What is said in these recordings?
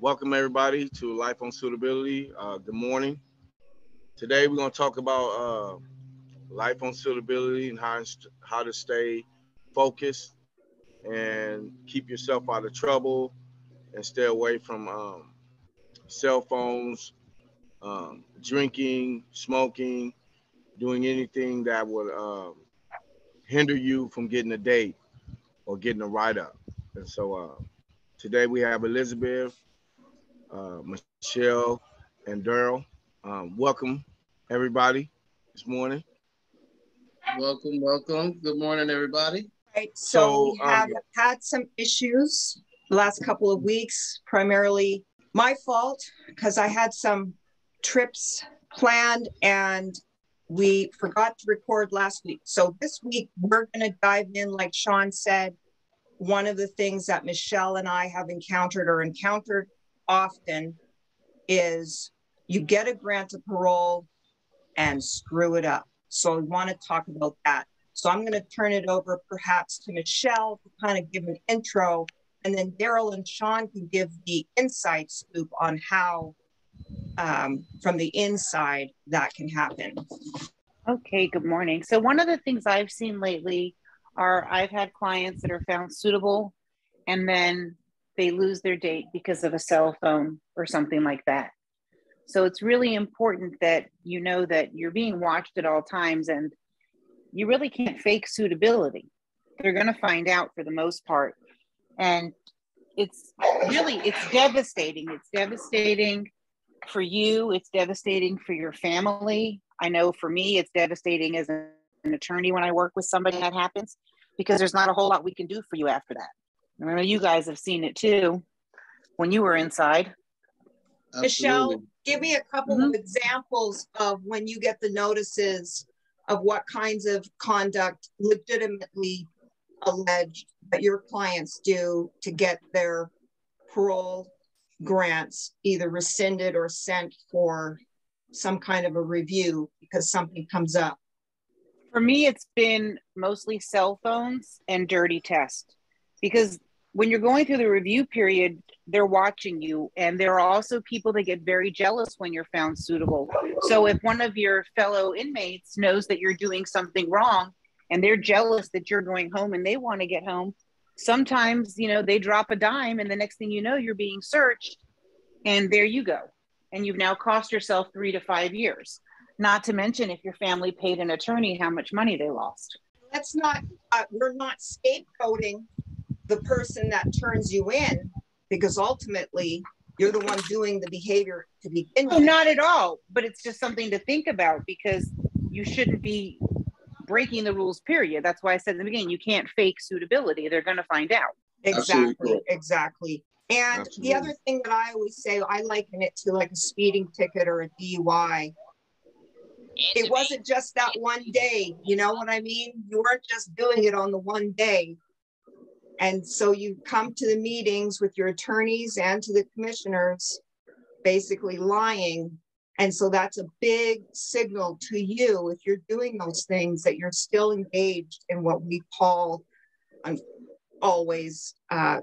Welcome everybody to Life on Suitability. Good morning. Today we're going to talk about life on suitability and how to stay focused and keep yourself out of trouble and stay away from cell phones, drinking, smoking, doing anything that would hinder you from getting a date or getting a write-up. And so today we have Elizabeth, Michele, and Darrell. Welcome, everybody, this morning. Welcome. Good morning, everybody. Right. So we have had some issues the last couple of weeks, primarily my fault because I had some trips planned and we forgot to record last week. So this week we're going to dive in, like Shaun said. One of the things that Michele and I have encountered often is you get a grant of parole and screw it up. So we want to talk about that. So I'm going to turn it over perhaps to Michele to kind of give an intro, and then Darrell and Shaun can give the inside scoop on how from the inside that can happen. Okay, good morning. So one of the things I've seen lately are I've had clients that are found suitable and then they lose their date because of a cell phone or something like that. So it's really important that you know that you're being watched at all times and you really can't fake suitability. They're going to find out for the most part. And it's devastating. It's devastating for you. It's devastating for your family. I know for me, it's devastating as an attorney when I work with somebody that happens, because there's not a whole lot we can do for you after that. I know you guys have seen it too when you were inside. Absolutely. Michele, give me a couple of examples of when you get the notices of what kinds of conduct legitimately alleged that your clients do to get their parole grants either rescinded or sent for some kind of a review because something comes up. For me, it's been mostly cell phones and dirty tests, because when you're going through the review period, they're watching you. And there are also people that get very jealous when you're found suitable. So if one of your fellow inmates knows that you're doing something wrong and they're jealous that you're going home and they want to get home, sometimes, they drop a dime and the next thing you know, you're being searched and there you go. And you've now cost yourself 3 to 5 years. Not to mention if your family paid an attorney, how much money they lost. We're not scapegoating the person that turns you in, because ultimately you're the one doing the behavior to begin with. Oh, not at all. But it's just something to think about, because you shouldn't be breaking the rules, period. That's why I said in the beginning, you can't fake suitability. They're going to find out. Exactly. And the other thing that I always say, I liken it to like a speeding ticket or a DUI. It wasn't just that one day, you know what I mean? You weren't just doing it on the one day. And so you come to the meetings with your attorneys and to the commissioners, basically lying. And so that's a big signal to you, if you're doing those things, that you're still engaged in what we call always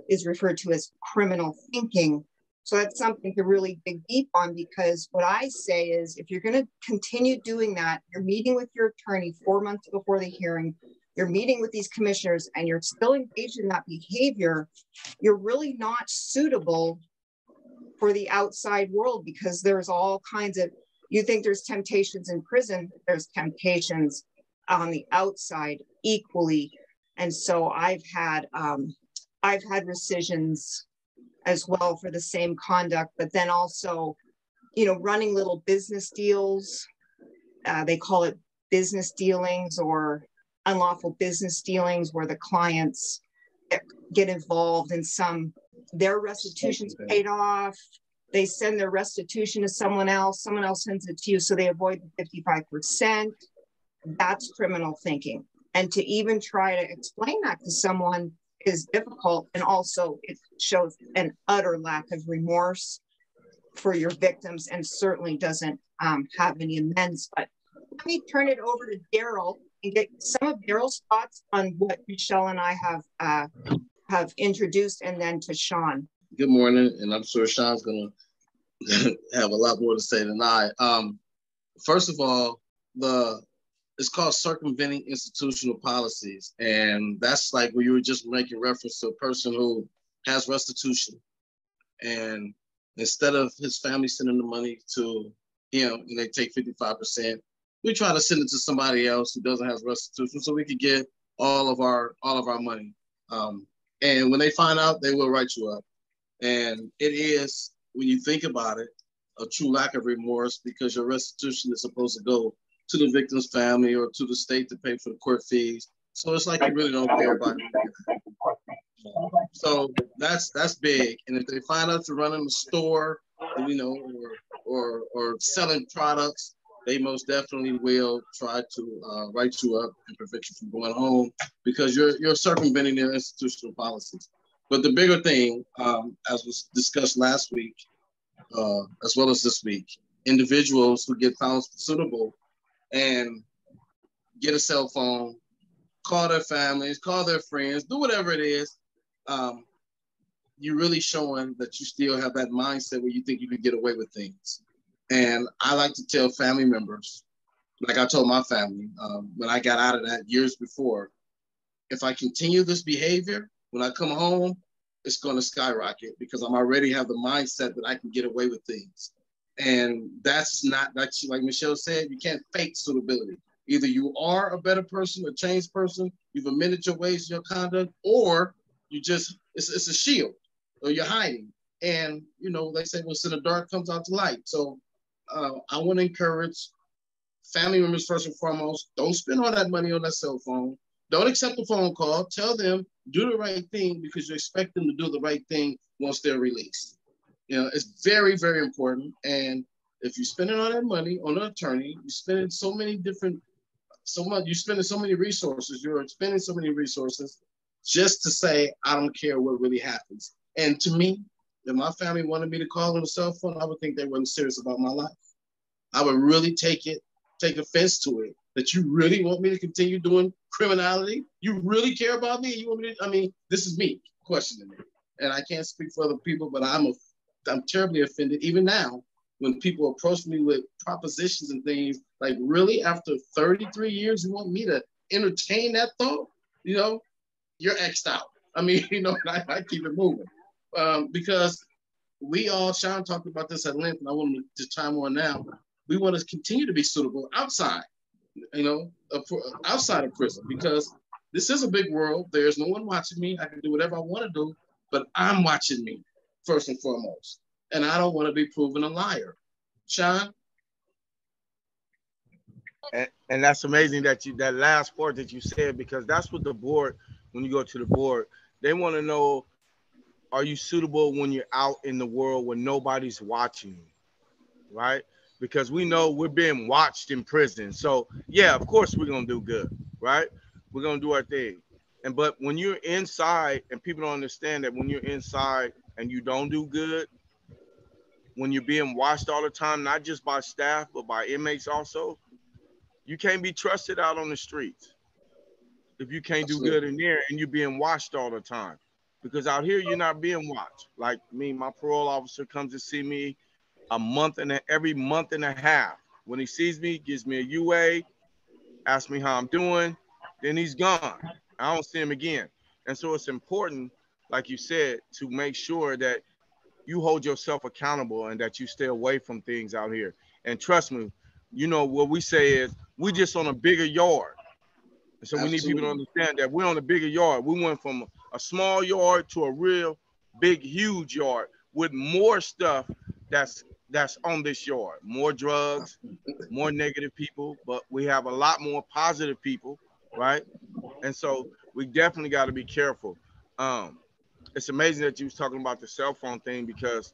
is referred to as criminal thinking. So that's something to really dig deep on, because what I say is, if you're going to continue doing that, you're meeting with your attorney 4 months before the hearing, you're meeting with these commissioners, and you're still engaged in that behavior, you're really not suitable for the outside world, because there's all kinds of, you think there's temptations in prison, there's temptations on the outside equally. And so I've had rescissions as well for the same conduct, but then also, running little business deals. They call it business dealings or unlawful business dealings, where the clients get involved in their restitution's paid off. They send their restitution to someone else sends it to you, so they avoid the 55%. That's criminal thinking. And to even try to explain that to someone is difficult. And also it shows an utter lack of remorse for your victims, and certainly doesn't have any amends. But let me turn it over to Darrell and get some of Darrell's thoughts on what Michele and I have introduced, and then to Shaun. Good morning, and I'm sure Shaun's gonna have a lot more to say than I. First of all, it's called circumventing institutional policies, and that's like where you were just making reference to a person who has restitution, and instead of his family sending the money to him, and they take 55%, we try to send it to somebody else who doesn't have restitution, so we could get all of our money. And when they find out, they will write you up. And it is, when you think about it, a true lack of remorse, because your restitution is supposed to go to the victim's family or to the state to pay for the court fees. So it's like you really don't care about it. So that's big. And if they find out you're running a store, you know, or selling products, they most definitely will try to write you up and prevent you from going home, because you're circumventing their institutional policies. But the bigger thing, as was discussed last week, as well as this week, individuals who get found suitable and get a cell phone, call their families, call their friends, do whatever it is, you're really showing that you still have that mindset where you think you can get away with things. And I like to tell family members, like I told my family when I got out of that years before, if I continue this behavior, when I come home, it's going to skyrocket, because I'm already have the mindset that I can get away with things. And that's not, like Michele said, you can't fake suitability. Either you are a better person, a changed person, you've amended your ways, your conduct, or you just, it's a shield, or you're hiding. And, you know, they say what's in the dark comes out to light. So I want to encourage family members, first and foremost, don't spend all that money on that cell phone. Don't accept the phone call. Tell them, do the right thing, because you expect them to do the right thing once they're released. You know, it's very, very important. And if you're spending all that money on an attorney, you're spending so many resources. You're spending so many resources just to say, I don't care what really happens. And to me, if my family wanted me to call on a cell phone, I would think they weren't serious about my life. I would really take offense to it, that you really want me to continue doing criminality? You really care about me? You want me to, I mean, this is me questioning it. And I can't speak for other people, but I'm terribly offended even now when people approach me with propositions and things like, really, after 33 years, you want me to entertain that thought? You know, you're X'd out. I mean, you know, I keep it moving. Because we all, Shaun talked about this at length, and I want to chime on now. We want to continue to be suitable outside, you know, outside of prison, because this is a big world. There's no one watching me. I can do whatever I want to do, but I'm watching me first and foremost. And I don't want to be proven a liar. Shaun? And that's amazing that that last part that you said, because that's what the board, when you go to the board, they want to know, are you suitable when you're out in the world when nobody's watching you, right? Because we know we're being watched in prison. So yeah, of course we're gonna do good, right? We're gonna do our thing. But when you're inside, and people don't understand that when you're inside and you don't do good, when you're being watched all the time, not just by staff, but by inmates also, you can't be trusted out on the streets if you can't do good in there and you're being watched all the time. Because out here, you're not being watched. Like me, my parole officer comes to see me every month and a half. When he sees me, gives me a UA, asks me how I'm doing, then he's gone. I don't see him again. And so it's important, like you said, to make sure that you hold yourself accountable and that you stay away from things out here. And trust me, you know, what we say is we just on a bigger yard. And so we need people to understand that we're on a bigger yard. We went from a small yard to a real big, huge yard with more stuff that's on this yard. More drugs, more negative people, but we have a lot more positive people, right? And so we definitely got to be careful. It's amazing that you was talking about the cell phone thing, because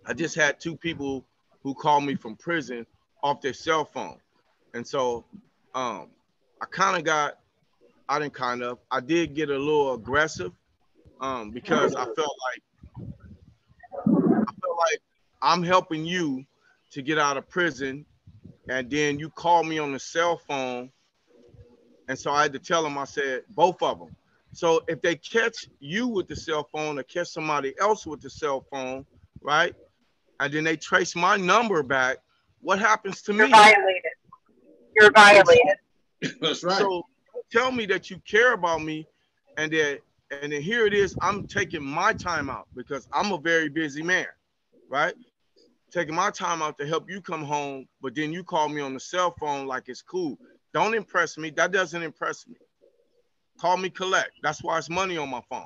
I just had two people who called me from prison off their cell phone. And so I did get a little aggressive because I felt like I'm helping you to get out of prison, and then you call me on the cell phone. And so I had to tell them, I said, both of them, So if they catch you with the cell phone or catch somebody else with the cell phone, right? And then they trace my number back, what happens to me? You're violated. You're violated. That's right. So tell me that you care about me, and then here it is, I'm taking my time out because I'm a very busy man, right? Taking my time out to help you come home, but then you call me on the cell phone like it's cool. Don't impress me. That doesn't impress me. Call me collect. That's why it's money on my phone.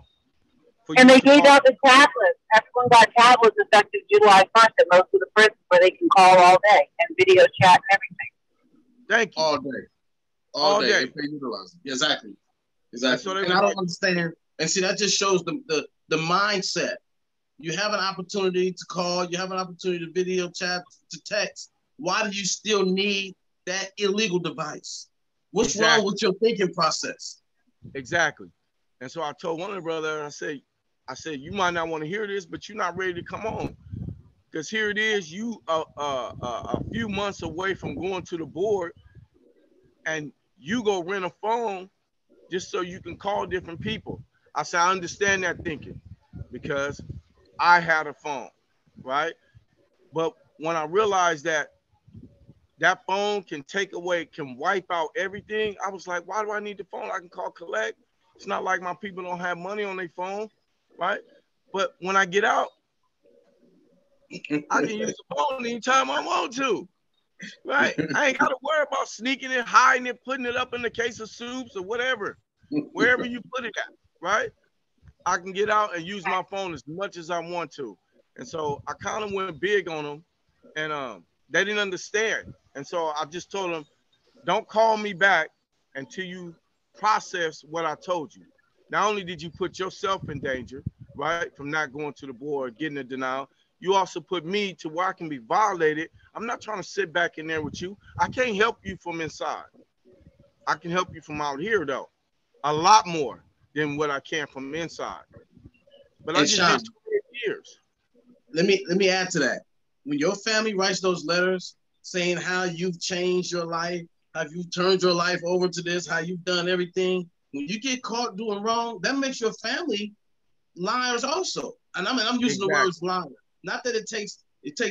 And they gave out the tablets. Everyone got tablets effective July 1st at most of the prisons where they can call all day and video chat and everything. Thank you. All day. All day. If they utilize it. Exactly. Exactly. And I don't understand. And see, that just shows the mindset. You have an opportunity to call. You have an opportunity to video chat, to text. Why do you still need that illegal device? What's wrong with your thinking process? Exactly. And so I told one of the brothers, I said, you might not want to hear this, but you're not ready to come on. Because here it is, you a few months away from going to the board, and you go rent a phone just so you can call different people. I said, I understand that thinking because I had a phone, right? But when I realized that that phone can wipe out everything, I was like, why do I need the phone? I can call collect. It's not like my people don't have money on their phone, right? But when I get out, I can use the phone anytime I want to, right? I ain't got to worry about sneaking it, hiding it, putting it up in the case of soups or whatever, wherever you put it at, right? I can get out and use my phone as much as I want to. And so I kind of went big on them, and they didn't understand. And so I just told them, don't call me back until you process what I told you. Not only did you put yourself in danger, right, from not going to the board, getting a denial, you also put me to where I can be violated. I'm not trying to sit back in there with you. I can't help you from inside. I can help you from out here, though, a lot more than what I can from inside. But I just Shaun, did 20 years. Let me add to that. When your family writes those letters saying how you've changed your life, how you've turned your life over to this, how you've done everything, when you get caught doing wrong, that makes your family liars also. And I'm using the words liar. Not that it takes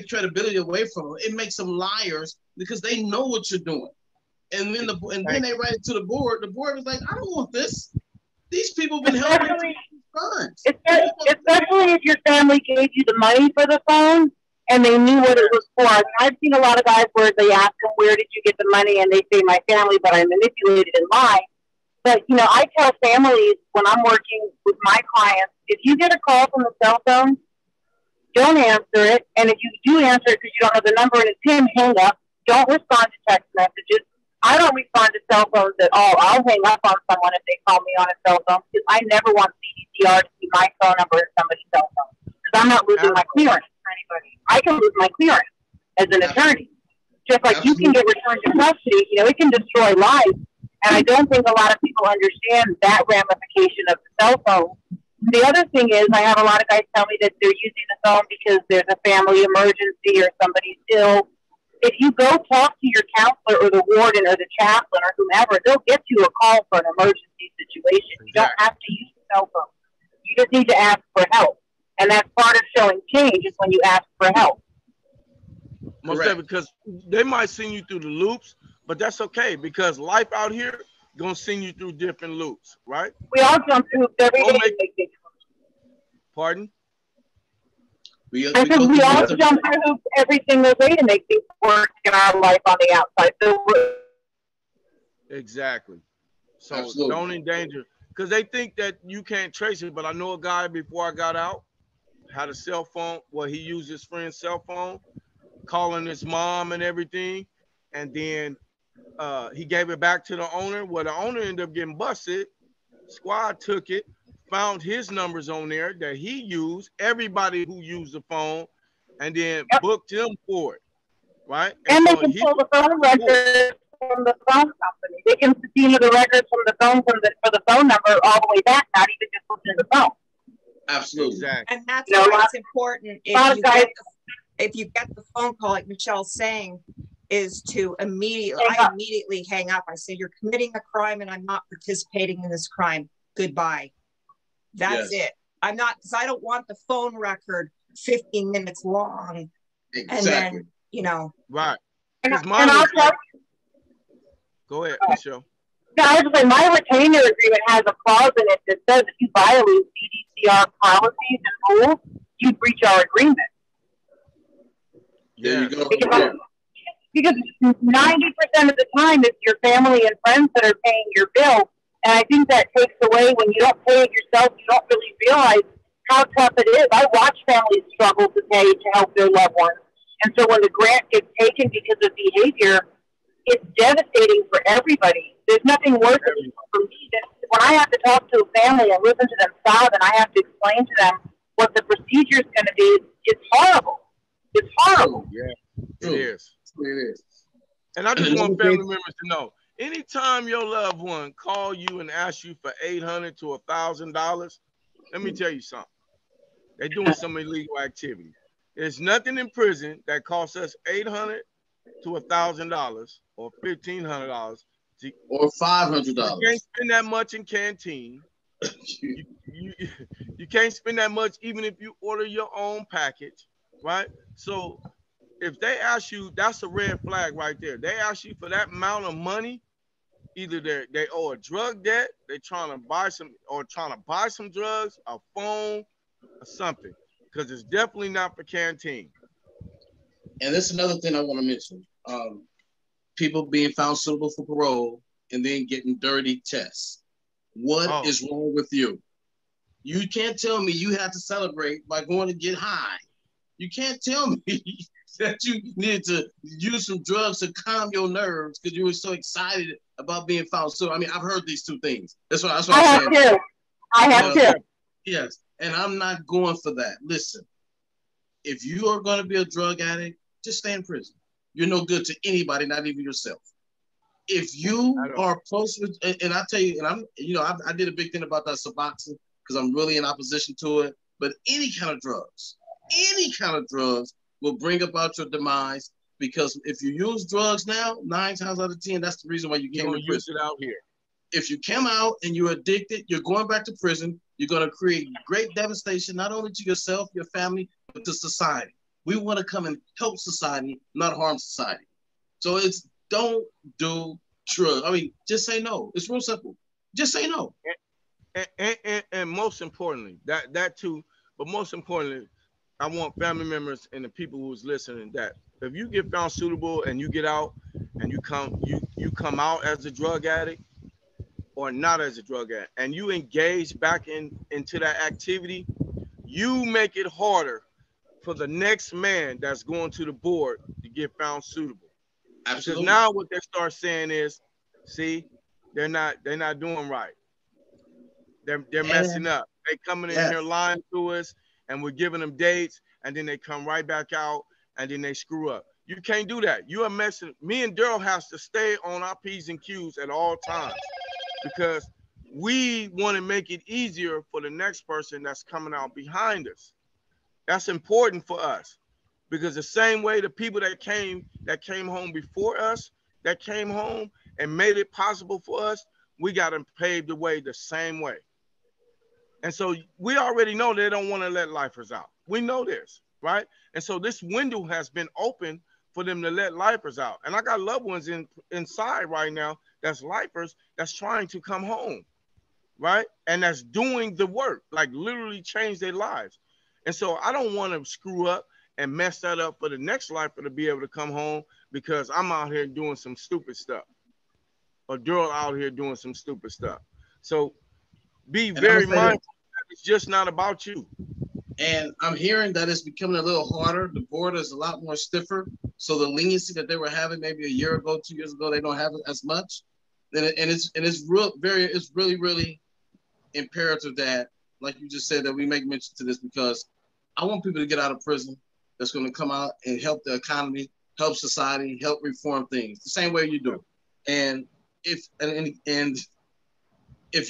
credibility away from them. It makes them liars because they know what you're doing. And then then they write it to the board. The board is like, I don't want this. These people have been helping me. Especially if your family gave you the money for the phone and they knew what it was for. I mean, I've seen a lot of guys where they ask them, where did you get the money? And they say, my family, but I manipulated and lied. But, you know, I tell families when I'm working with my clients, if you get a call from the cell phone, don't answer it. And if you do answer it because you don't know the number and it's him, hang up. Don't respond to text messages. I don't respond to cell phones at all. I'll hang up on someone if they call me on a cell phone because I never want CDCR to see my phone number in somebody's cell phone because I'm not losing my clearance for anybody. I can lose my clearance as an attorney. Just like you can get returned to custody, you know, it can destroy lives. And I don't think a lot of people understand that ramification of the cell phone. The other thing is I have a lot of guys tell me that they're using the phone because there's a family emergency or somebody's ill. If you go talk to your counselor or the warden or the chaplain or whomever, they'll get you a call for an emergency situation. You don't have to use the cell phone. You just need to ask for help. And that's part of showing change is when you ask for help. Most of it, because they might send you through the loops, but that's okay because life out here gonna send you through different loops, right? We all jump through hoops every day. Pardon? We all jump through hoops every single day to make things work in our life on the outside. Exactly. So don't endanger, because they think that you can't trace it. But I know a guy before I got out had a cell phone. Well, he used his friend's cell phone, calling his mom and everything, and then he gave it back to the owner. Well, the owner ended up getting busted. Squad took it, found his numbers on there that he used, everybody who used the phone, and then booked him for it, right? And so they can pull the phone records from the phone company. They can subpoena the records from the phone for the phone number all the way back, not even just looking at the phone. Absolutely. Exactly. And that's why it's important if you get the phone call, like Michelle's saying, is to immediately hang up. I say, you're committing a crime and I'm not participating in this crime. goodbye. That's it. I'm not, because I don't want the phone record 15 minutes long. Exactly. And then, you know. Right. And I'll tell you. Go ahead, Michelle. No, I was like, my retainer agreement has a clause in it that says if you violate GDPR policies and rules, you breach our agreement. There you go. Because 90% of the time, it's your family and friends that are paying your bill. And I think that takes away when you don't pay it yourself, you don't really realize how tough it is. I watch families struggle to pay to help their loved ones. And so when the grant gets taken because of behavior, it's devastating for everybody. There's nothing worse for me than when I have to talk to a family and listen to them sob and I have to explain to them what the procedure is going to be. It's horrible. It's horrible. Yeah, it is. It is. And I just want family members to know, anytime your loved one call you and ask you for $800 to $1,000, let me tell you something. They're doing some illegal activity. There's nothing in prison that costs us $800 to $1,000 or $1,500 or $500. You can't spend that much in canteen. You can't spend that much even if you order your own package, right? So if they ask you, that's a red flag right there. They ask you for that amount of money, either they owe a drug debt, they're trying to buy some drugs, a phone, or something, because it's definitely not for canteen. And that's another thing I want to mention. People being found suitable for parole and then getting dirty tests. What is wrong with you? You can't tell me you have to celebrate by going to get high. You can't tell me that you need to use some drugs to calm your nerves because you were so excited about being found suitable. I mean, I've heard these two things. That's what I'm saying. I have to. Yes, and I'm not going for that. Listen, if you are going to be a drug addict, just stay in prison. You're no good to anybody, not even yourself. If you are close with, and I tell you, and I did a big thing about that Suboxone because I'm really in opposition to it. But any kind of drugs will bring about your demise, because if you use drugs now, 9 times out of 10, that's the reason why you came to prison. Use it out here. If you come out and you're addicted, you're going back to prison. You're going to create great devastation, not only to yourself, your family, but to society. We want to come and help society, not harm society. So it's don't do drugs. I mean, just say no. It's real simple. Just say no. And most importantly, that too, but most importantly, I want family members and the people who's listening that if you get found suitable and you get out and you come out as a drug addict or not as a drug addict and you engage back into that activity, you make it harder for the next man that's going to the board to get found suitable. Absolutely. Because now what they start saying is, see, they're not doing right. They're messing up. They coming in here lying to us, and we're giving them dates, and then they come right back out, and then they screw up. You can't do that. You are messing. Me and Darrell has to stay on our P's and Q's at all times because we want to make it easier for the next person that's coming out behind us. That's important for us because the same way the people that came home before us, that came home and made it possible for us, we got to pave the way the same way. And so we already know they don't want to let lifers out. We know this, right? And so this window has been open for them to let lifers out. And I got loved ones inside right now that's lifers that's trying to come home, right? And that's doing the work, like literally change their lives. And so I don't want to screw up and mess that up for the next lifer to be able to come home because I'm out here doing some stupid stuff or Darrell out here doing some stupid stuff. So be very mindful that it's just not about you. And I'm hearing that it's becoming a little harder. The board is a lot more stiffer. So the leniency that they were having maybe a year ago, 2 years ago, they don't have it as much. And it's really, really imperative that, like you just said, that we make mention to this because I want people to get out of prison that's going to come out and help the economy, help society, help reform things the same way you do. And if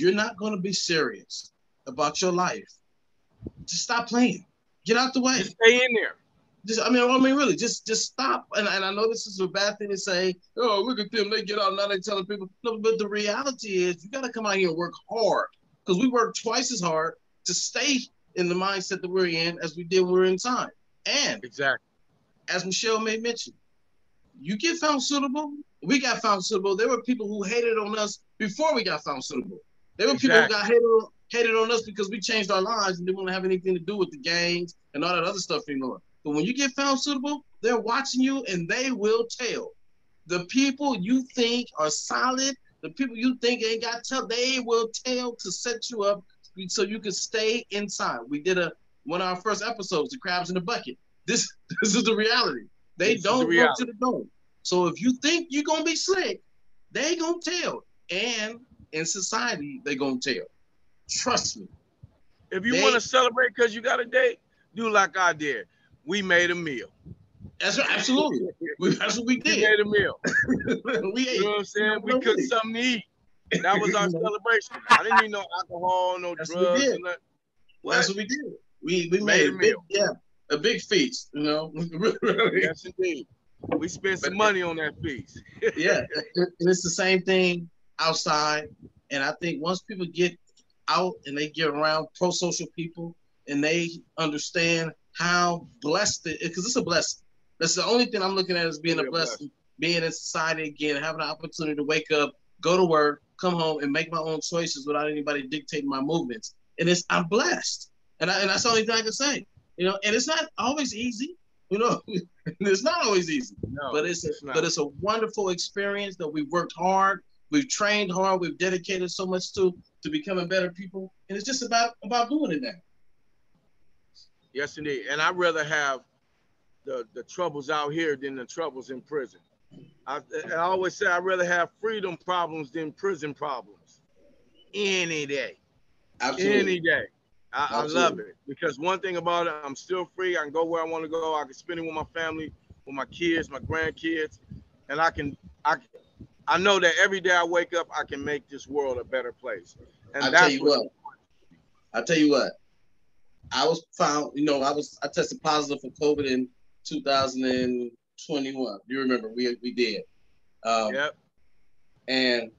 you're not going to be serious about your life, just stop playing. Get out the way. Just stay in there. Really, just stop. And I know this is a bad thing to say. Oh, look at them. They get out now. They're telling people. No, but the reality is you got to come out here and work hard. because we work twice as hard to stay in the mindset that we're in as we did when we were in time. And Exactly. as Michele may mention, you get found suitable. We got found suitable. There were people who hated on us before we got found suitable. There were people who got hated on us because we changed our lives and didn't want to have anything to do with the gangs and all that other stuff anymore. But when you get found suitable, they're watching you and they will tell. The people you think are solid, the people you think ain't got tough, they will tell to set you up so you can stay inside. We did one of our first episodes, the crabs in the bucket. This is the reality. They don't work to the door. So if you think you're gonna be slick, they gonna tell. And in society, they gonna tell. Trust me. If you want to celebrate because you got a date, do like I did. We made a meal. That's right, absolutely. That's what we did. We made a meal. We ate. You know what I'm saying? We cooked something to eat. That was our celebration. I didn't need no alcohol, no drugs. That's what we did. We made a big feast, you know. Yes, indeed. We spent some money on that feast. Yeah, and it's the same thing outside. And I think once people get out and they get around pro-social people and they understand how blessed it is, because it's a blessing. That's the only thing I'm looking at as being a blessing, being in society again, having an opportunity to wake up, go to work, come home, and make my own choices without anybody dictating my movements. And I'm blessed. And that's the only thing I can say. You know, and it's not always easy. You know, it's not always easy. No, but it's a wonderful experience that we've worked hard, we've trained hard, we've dedicated so much to becoming better people. And it's just about doing it now. Yes, indeed. And I'd rather have the troubles out here than the troubles in prison. I always say I'd rather have freedom problems than prison problems. Any day. Absolutely. Any day. I love it because one thing about it, I'm still free. I can go where I want to go. I can spend it with my family, with my kids, my grandkids, and I know that every day I wake up, I can make this world a better place. And I tell you what, I was found, you know, I tested positive for COVID in 2021. You remember we did. Yep. And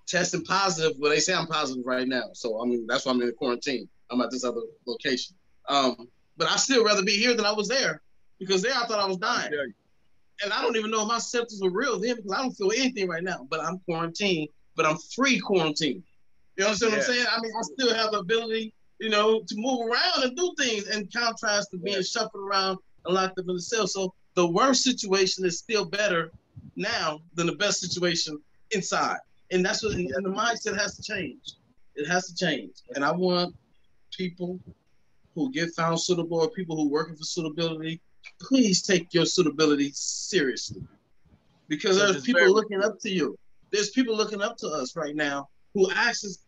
testing positive, well, they say I'm positive right now. So I mean, that's why I'm in quarantine. I'm at this other location. But I still rather be here than I was there because there I thought I was dying. And I don't even know if my symptoms were real then because I don't feel anything right now. But I'm quarantined, but I'm free quarantine. You understand what I'm saying? I mean, I still have the ability, you know, to move around and do things in contrast to being shuffled around and locked up in the cell. So the worst situation is still better now than the best situation inside. And that's what, and the mindset has to change. It has to change. And I want people who get found suitable or people who are working for suitability, please take your suitability seriously. Because there's people looking up to you. There's people looking up to us right now who ask us,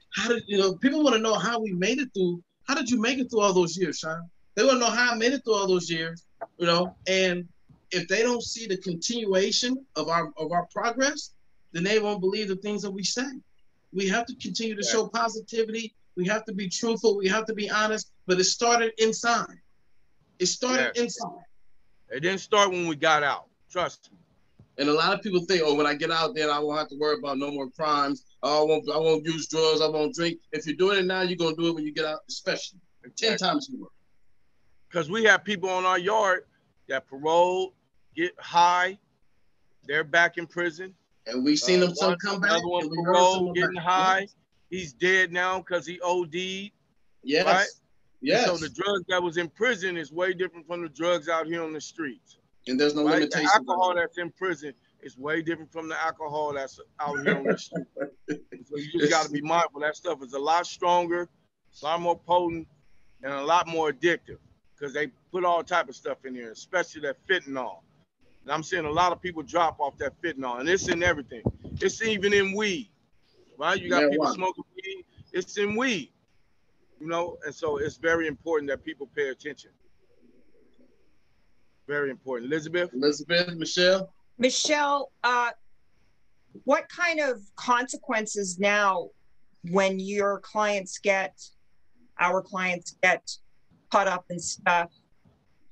people want to know how we made it through. How did you make it through all those years, Shaun? They want to know how I made it through all those years, you know, and if they don't see the continuation of our progress, then they won't believe the things that we say. We have to continue to show positivity. We have to be truthful. We have to be honest. But it started inside. It started inside. It didn't start when we got out. Trust me. And a lot of people think, oh, when I get out there, I won't have to worry about no more crimes. I won't use drugs. I won't drink. If you're doing it now, you're going to do it when you get out, especially 10 times more. Because we have people on our yard that parole, get high. They're back in prison. And we've seen them some come back. Another one parole, getting high. Yes. He's dead now because he OD'd. Yes. Right? Yes. And so the drugs that was in prison is way different from the drugs out here on the streets. And there's no limitation. The alcohol that's in prison is way different from the alcohol that's out here on the street. So you just got to be mindful. That stuff is a lot stronger, a lot more potent, and a lot more addictive because they put all type of stuff in there, especially that fentanyl. And I'm seeing a lot of people drop off that fentanyl, and it's in everything. It's even in weed, right? You got people smoking weed. It's in weed, you know? And so it's very important that people pay attention. Very important. Elizabeth, Michele? Michele, what kind of consequences now when our clients get caught up in stuff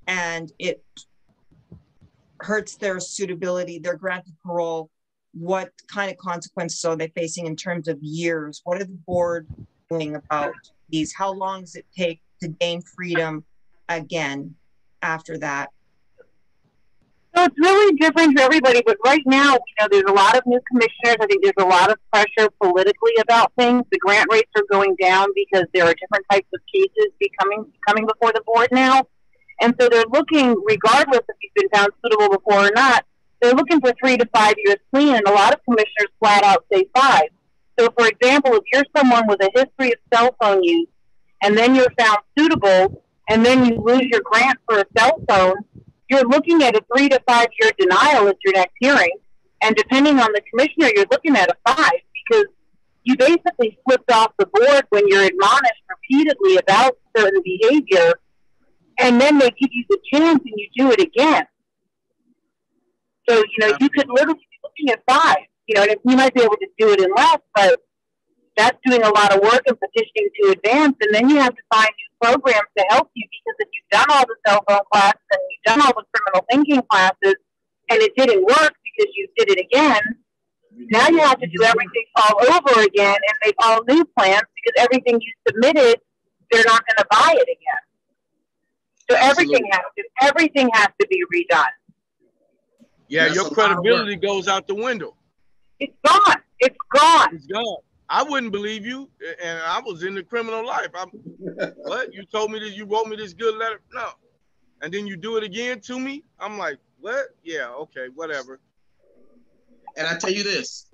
and it hurts their suitability, they're granted parole, what kind of consequences are they facing in terms of years? What are the board doing about these? How long does it take to gain freedom again after that? So it's really different for everybody, but right now, there's a lot of new commissioners. I think there's a lot of pressure politically about things. The grant rates are going down because there are different types of cases coming before the board now. And so they're looking, regardless if you've been found suitable before or not, they're looking for 3 to 5 years clean, and a lot of commissioners flat out say 5. So, for example, if you're someone with a history of cell phone use, and then you're found suitable, and then you lose your grant for a cell phone, you're looking at a 3 to 5 year denial at your next hearing. And depending on the commissioner, you're looking at a 5, because you basically slipped off the board when you're admonished repeatedly about certain behavior, and then they give you the chance and you do it again. So, you could literally be looking at 5, and you might be able to do it in less, but that's doing a lot of work and petitioning to advance. And then you have to find new programs to help you, because if you've done all the cell phone classes and you've done all the criminal thinking classes and it didn't work because you did it again, now you have to do everything all over again and make all new plans, because everything you submitted, they're not going to buy it again. So everything has to be redone. Yeah, your credibility goes out the window. It's gone. It's gone. It's gone. I wouldn't believe you, and I was in the criminal life. What? You told me this, you wrote me this good letter? No. And then you do it again to me? I'm like, what? Yeah, okay, whatever. And I tell you this,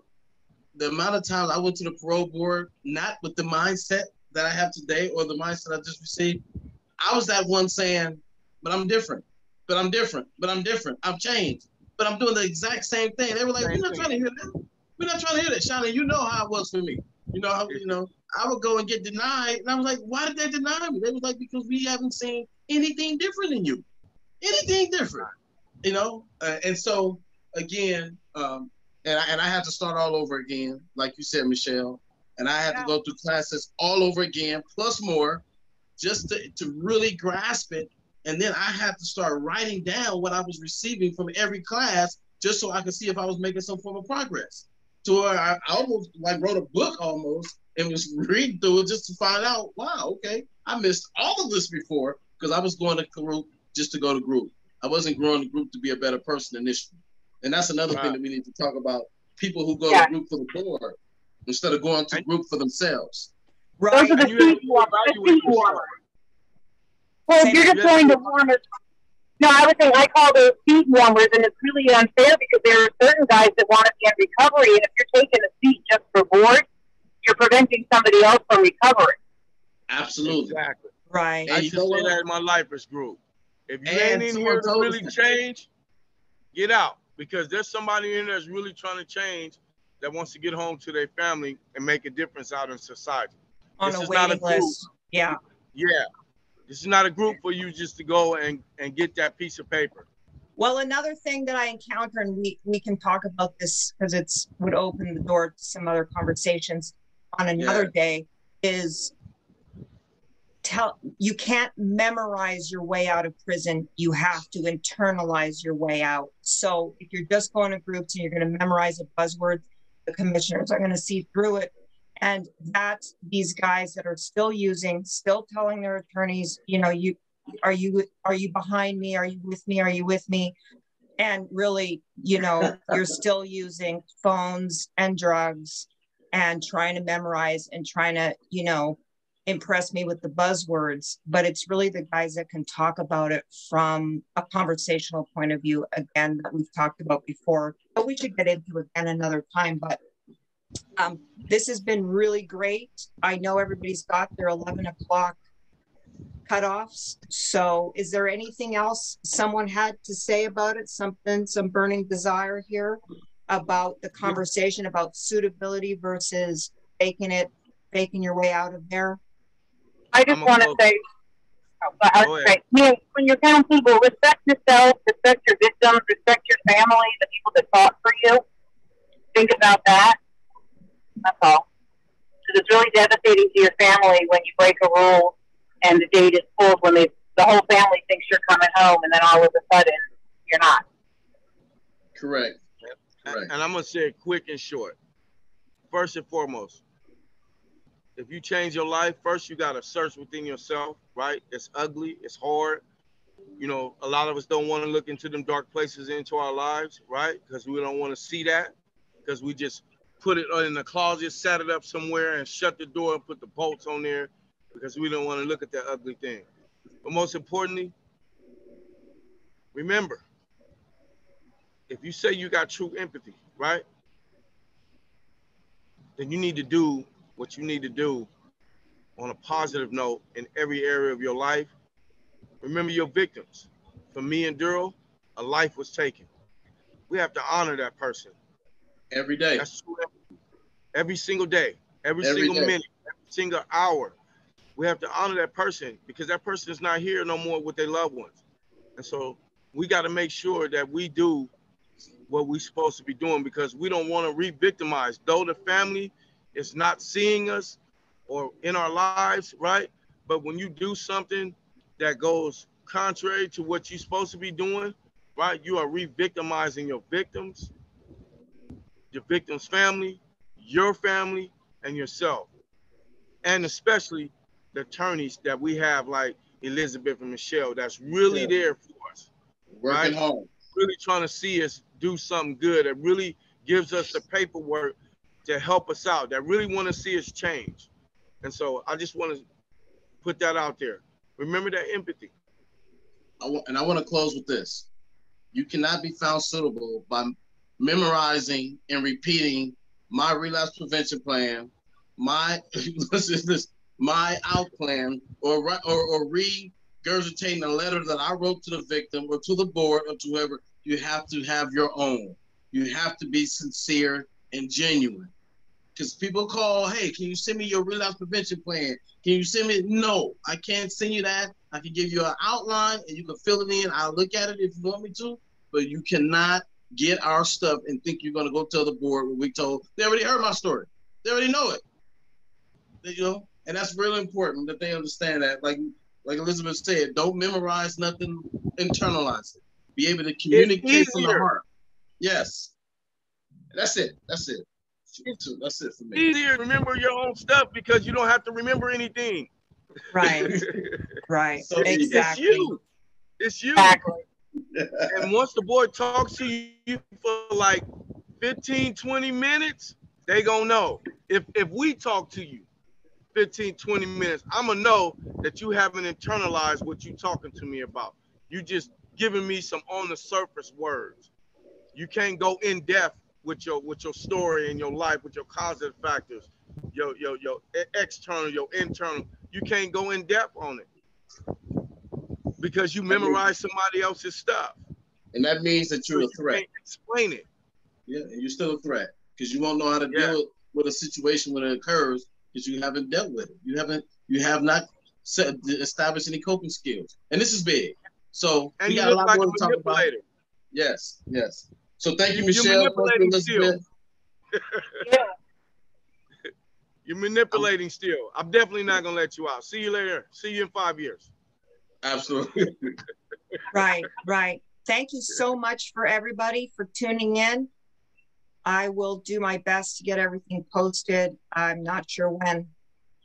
the amount of times I went to the parole board, not with the mindset that I have today or the mindset I just received, I was that one saying, but I'm different, but I'm different, but I'm different. I've changed, but I'm doing the exact same thing. They were like, we're not trying to hear that. We're not trying to hear that, Shaun. You know how it was for me. I would go and get denied, and I was like, why did they deny me? They was like, because we haven't seen anything different in you, anything different, And so again, and I had to start all over again, like you said, Michele, and I had to go through classes all over again, plus more, just to really grasp it. And then I had to start writing down what I was receiving from every class, just so I could see if I was making some form of progress. So I almost wrote a book almost and was reading through it just to find out, wow, okay, I missed all of this before, because I was going to group just to go to group. I wasn't growing the group to be a better person initially. And that's another thing that we need to talk about, people who go to group for the board instead of going to group for themselves. Right. Those are the seat warmers. Well, if you're just going to warmers. No, I would say I call those seat warmers, and it's really unfair because there are certain guys that want to be in recovery, and if you're taking a seat just for board, you're preventing somebody else from recovering. Absolutely. Exactly. Right. I used to say that in my lifers group. If you ain't in here to really change, get out, because there's somebody in there that's really trying to change, that wants to get home to their family and make a difference out in society. On a waiting list. Yeah. Yeah. This is not a group for you just to go and get that piece of paper. Well, another thing that I encounter, and we can talk about this because it's would open the door to some other conversations on another day, is you can't memorize your way out of prison. You have to internalize your way out. So if you're just going to groups and you're going to memorize a buzzword, the commissioners are going to see through it. And that's these guys that are still telling their attorneys, are you behind me? Are you with me? Are you with me? And really, you're still using phones and drugs and trying to memorize and trying to, impress me with the buzzwords. But it's really the guys that can talk about it from a conversational point of view, again, that we've talked about before, but we should get into again another time. But this has been really great. I know everybody's got their 11 o'clock cutoffs. So is there anything else someone had to say about it? Some burning desire here about the conversation about suitability versus faking your way out of there? I just want to say, when you're found people, respect yourself, respect your victims, respect your family, the people that fought for you. Think about that. That's all. Because it's really devastating to your family when you break a rule and the date is pulled when the whole family thinks you're coming home, and then all of a sudden you're not. Correct. And I'm going to say it quick and short. First and foremost, if you change your life, first you got to search within yourself, right? It's ugly, it's hard. You know, a lot of us don't want to look into them dark places into our lives, right? Because we don't want to see that, because we just put it in the closet, set it up somewhere, and shut the door and put the bolts on there because we don't want to look at that ugly thing. But most importantly, remember, if you say you got true empathy, right, then you need to do what you need to do on a positive note in every area of your life. Remember your victims. For me and Darrell, a life was taken. We have to honor that person. Every day. That's true. Every single day, every Every single day. minute, every single hour. We have to honor that person because that person is not here no more with their loved ones. And so we got to make sure that we do what we're supposed to be doing because we don't want to re-victimize. Though the family is not seeing us or in our lives, right? But when you do something that goes contrary to what you're supposed to be doing, right? You are re-victimizing your victims, your victim's family, your family, and yourself. And especially the attorneys that we have like Elizabeth and Michele that's really there for us. Working right? hard. Really trying to see us do something good that really gives us the paperwork to help us out, that really want to see us change. And so I just want to put that out there. Remember that empathy. I want to close with this. You cannot be found suitable by memorizing and repeating my relapse prevention plan, my my out plan, or regurgitating a letter that I wrote to the victim or to the board or to whoever. You have to have your own. You have to be sincere and genuine. Because people call, hey, can you send me your relapse prevention plan? Can you send me? No, I can't send you that. I can give you an outline and you can fill it in. I'll look at it if you want me to, but you cannot get our stuff and think you're going to go tell the board what we told. They already heard my story. They already know it. You know, and that's really important that they understand that. Like Elizabeth said, don't memorize nothing, internalize it. Be able to communicate from the heart. Yes. That's it. That's it. That's it for me. Easier to remember your own stuff because you don't have to remember anything. Right. Right. So exactly. It's you. It's you. Exactly. And once the board talks to you for like 15, 20 minutes, they gonna know. If we talk to you 15, 20 minutes, I'm gonna know that you haven't internalized what you talking to me about. You just giving me some on the surface words. You can't go in depth with your story and your life, with your causative factors, your external, your internal. You can't go in depth on it because you memorize somebody else's stuff. And that means that you're a threat. You can't explain it. Yeah, and you're still a threat because you won't know how to deal with a situation when it occurs because you haven't dealt with it. You have not established any coping skills, and this is big. So and we you got a look lot like more a to talk about. manipulator. Yes, yes. So thank you, You're Michele. manipulating still. Yeah. You're manipulating still. I'm definitely not gonna let you out. See you later. See you in 5 years. Absolutely. Right, right. Thank you so much for everybody for tuning in. I will do my best to get everything posted. I'm not sure when,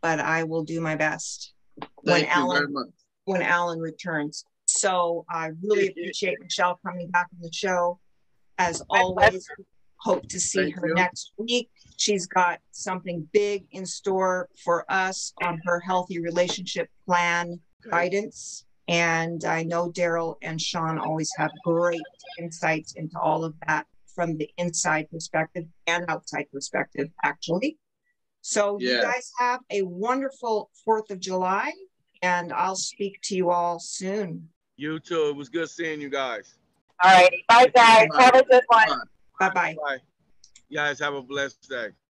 but I will do my best Thank you very much. When Alan returns. So I really appreciate Michele coming back on the show. As always, hope to see her next week. She's got something big in store for us on her healthy relationship plan guidance. And I know Darrell and Shaun always have great insights into all of that from the inside perspective and outside perspective, actually. So you guys have a wonderful 4th of July, and I'll speak to you all soon. You too. It was good seeing you guys. All righty. Bye, guys. Have a good one. Bye-bye. Bye. You guys have a blessed day.